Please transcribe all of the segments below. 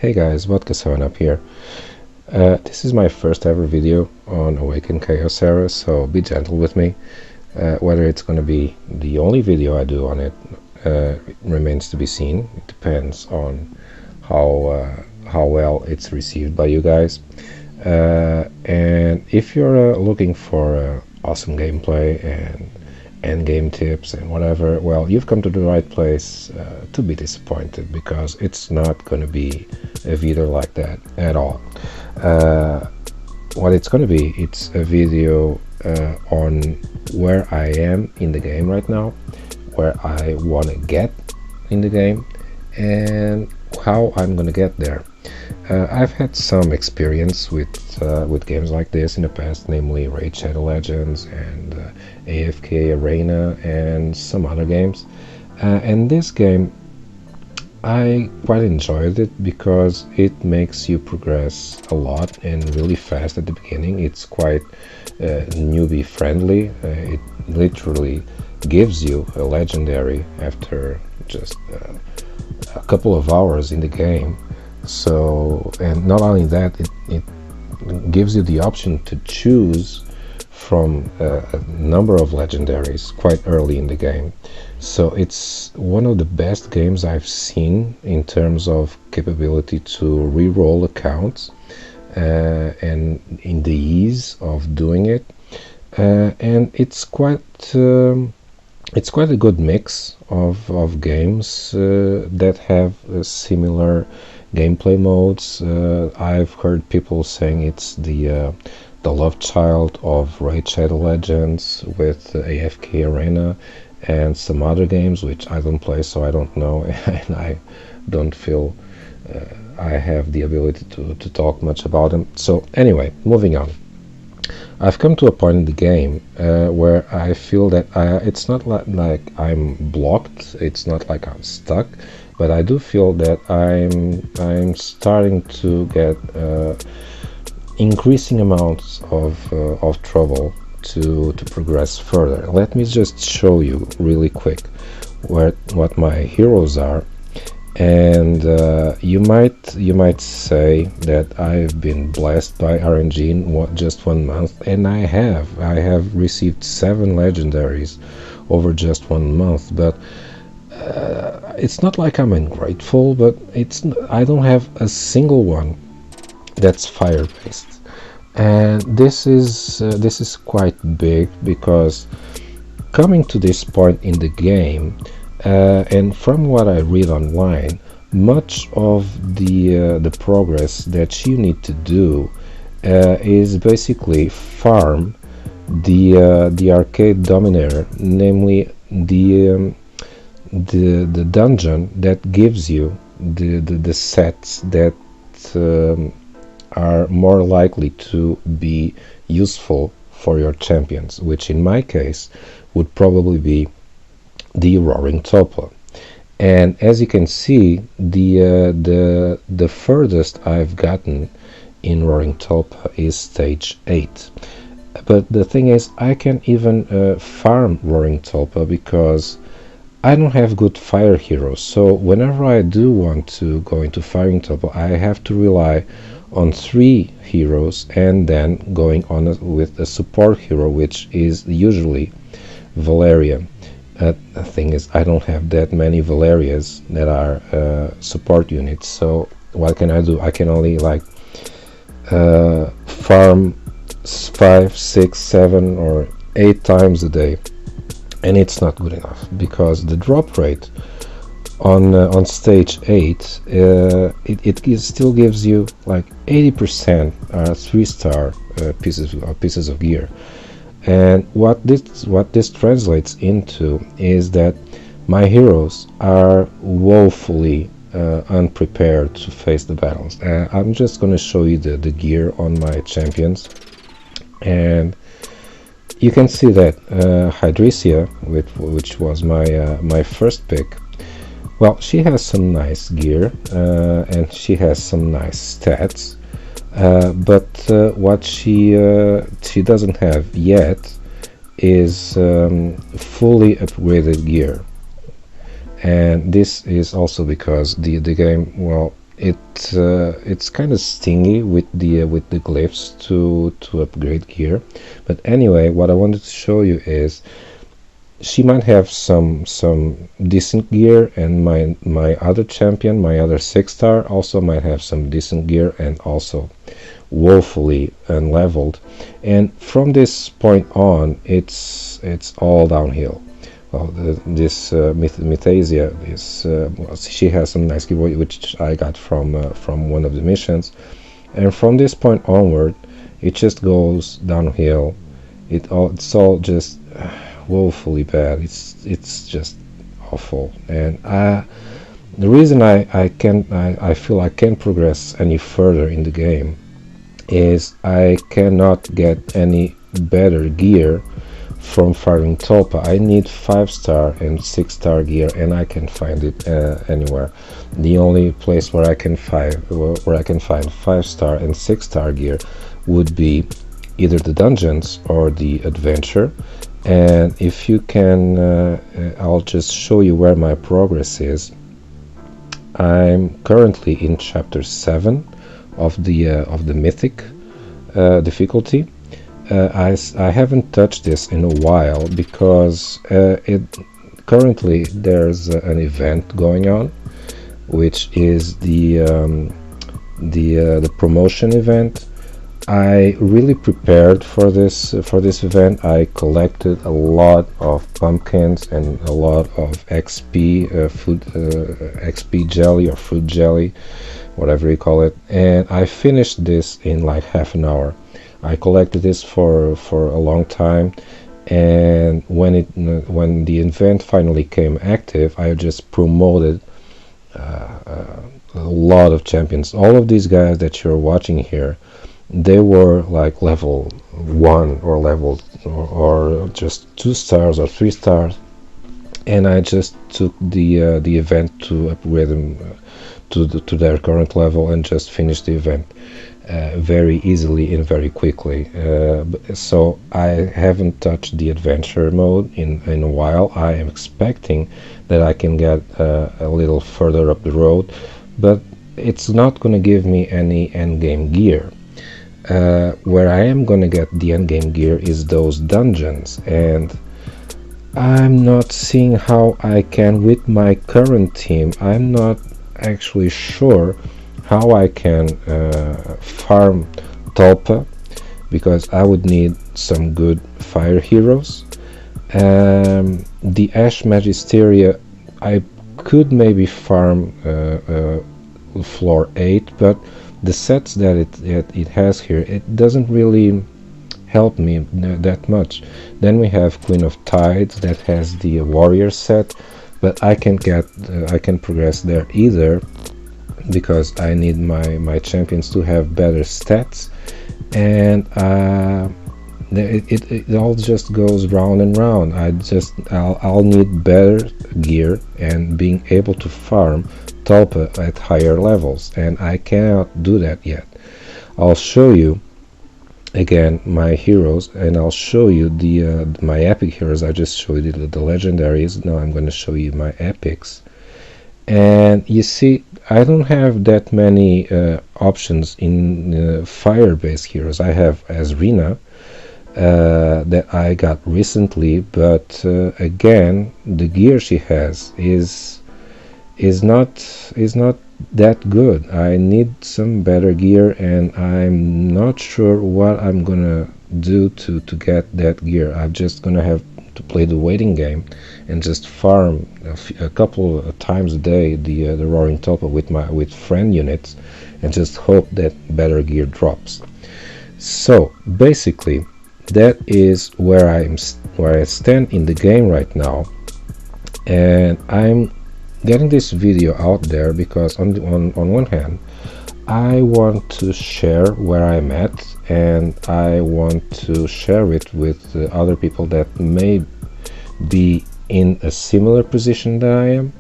Hey guys, Vodka7 up here. This is my first ever video on Awaken Chaos Era, so be gentle with me. Whether it's going to be the only video I do on it remains to be seen. It depends on how well it's received by you guys. And if you're looking for awesome gameplay and endgame tips and whatever, well, you've come to the right place to be disappointed, because it's not going to be a video like that at all. What it's going to be, it's a video on where I am in the game right now, where I want to get in the game, and how I'm going to get there. I've had some experience with games like this in the past, namely Raid Shadow Legends and AFK Arena and some other games. And this game, I quite enjoyed it because it makes you progress a lot and really fast at the beginning. It's quite newbie friendly. It literally gives you a legendary after just a couple of hours in the game. So, and not only that, it gives you the option to choose from a number of legendaries quite early in the game. So it's one of the best games I've seen in terms of capability to re-roll accounts and in the ease of doing it. And it's quite a good mix of games that have similar gameplay modes. I've heard people saying it's the love child of Raid Shadow Legends with AFK Arena and some other games which I don't play, so I don't know, and I don't feel I have the ability to talk much about them. So anyway, moving on. I've come to a point in the game where I feel that it's not like I'm blocked, it's not like I'm stuck, but I do feel that I'm starting to get increasing amounts of trouble to progress further. Let me just show you really quick what my heroes are. And you might say that I've been blessed by RNG in just 1 month, and I have received 7 legendaries over just 1 month. But it's not like I'm ungrateful, but I don't have a single one that's fire based, and this is quite big, because coming to this point in the game, and from what I read online, much of the progress that you need to do is basically farm the arcade dominator, namely the dungeon that gives you the sets that are more likely to be useful for your champions, which in my case would probably be the Roaring Tulpa. And as you can see, the furthest I've gotten in Roaring Tulpa is stage 8. But the thing is, I can't even farm Roaring Tulpa because I don't have good fire heroes. So whenever I do want to go into Firing Tulpa, I have to rely on 3 heroes and then going on with a support hero, which is usually Valeria. The thing is, I don't have that many Valerias that are support units, so what can I do? I can only like farm 5, 6, 7 or 8 times a day, and it's not good enough, because the drop rate on stage 8 it still gives you like 80% 3-star pieces of gear. And what this translates into is that my heroes are woefully unprepared to face the battles. I'm just going to show you the gear on my champions, and you can see that Hydresia, which was my first pick, well, she has some nice gear and she has some nice stats. But what she doesn't have yet is fully upgraded gear, and this is also because the game, well, it's kind of stingy with the glyphs to upgrade gear. But anyway, what I wanted to show you is she might have some decent gear, and my other champion, my other 6-star, also might have some decent gear and also woefully unleveled. And from this point on, it's all downhill. Well, this Mythasia is well, she has some nice giveaway which I got from one of the missions, and from this point onward, it just goes downhill. It's all just woefully bad. It's just awful, and the reason I feel I can't progress any further in the game is I cannot get any better gear from farming Tulpa. I need 5-star and 6-star gear, and I can't find it anywhere. The only place where I can find 5-star and 6-star gear would be either the dungeons or the adventure. And if you can, I'll just show you where my progress is. I'm currently in chapter 7 of the mythic difficulty. I haven't touched this in a while because currently there's an event going on, which is the promotion event. I really prepared for this event. I collected a lot of pumpkins and a lot of XP food XP jelly or fruit jelly, whatever you call it, and I finished this in like half an hour. I collected this for a long time, and when the event finally came active, I just promoted a lot of champions. All of these guys that you're watching here, they were like level 1 or or just 2 stars or 3 stars, and I just took the event to upgrade them to their current level and just finished the event very easily and very quickly. So I haven't touched the adventure mode in a while. I am expecting that I can get a little further up the road, but it's not going to give me any endgame gear. Where I am going to get the endgame gear is those dungeons, and I'm not seeing how I can with my current team. I'm not actually sure how I can farm Tulpa, because I would need some good fire heroes. The Ash Magisteria, I could maybe farm floor 8, but the sets that it has here, it doesn't really help me that much. Then we have Queen of Tides that has the warrior set, but I can't progress there either, because I need my champions to have better stats, and it all just goes round and round. I'll need better gear and being able to farm Tulpa at higher levels, and I cannot do that yet. I'll show you again my heroes, and I'll show you my epic heroes. I just showed you the legendaries. Now I'm going to show you my epics, and you see I don't have that many options in fire-based heroes. I have Azrina that I got recently, but again, the gear she has is not that good. I need some better gear, and I'm not sure what I'm gonna do to get that gear. I'm just gonna have to play the waiting game and just farm a couple of times a day the Roaring Tulpa with friend units, and just hope that better gear drops. So basically, that is where I stand in the game right now, and I'm getting this video out there because on one hand, I want to share where I'm at, and I want to share it with other people that may be in a similar position that I am,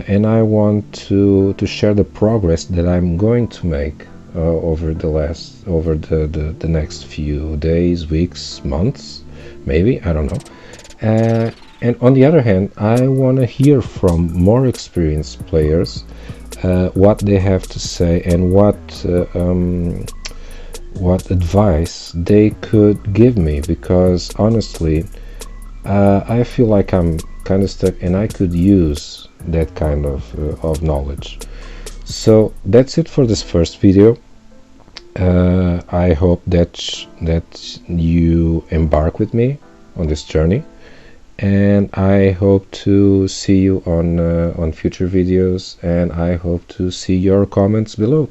and I want to share the progress that I'm going to make over the next few days, weeks, months, maybe, I don't know. And on the other hand, I want to hear from more experienced players what they have to say and what advice they could give me, because honestly, I feel like I'm kind of stuck and I could use that kind of knowledge. So that's it for this first video. I hope that you embark with me on this journey, and I hope to see you on future videos, and I hope to see your comments below.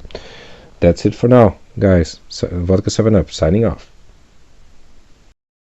That's it for now, guys. So, Vodka 7 Up signing off.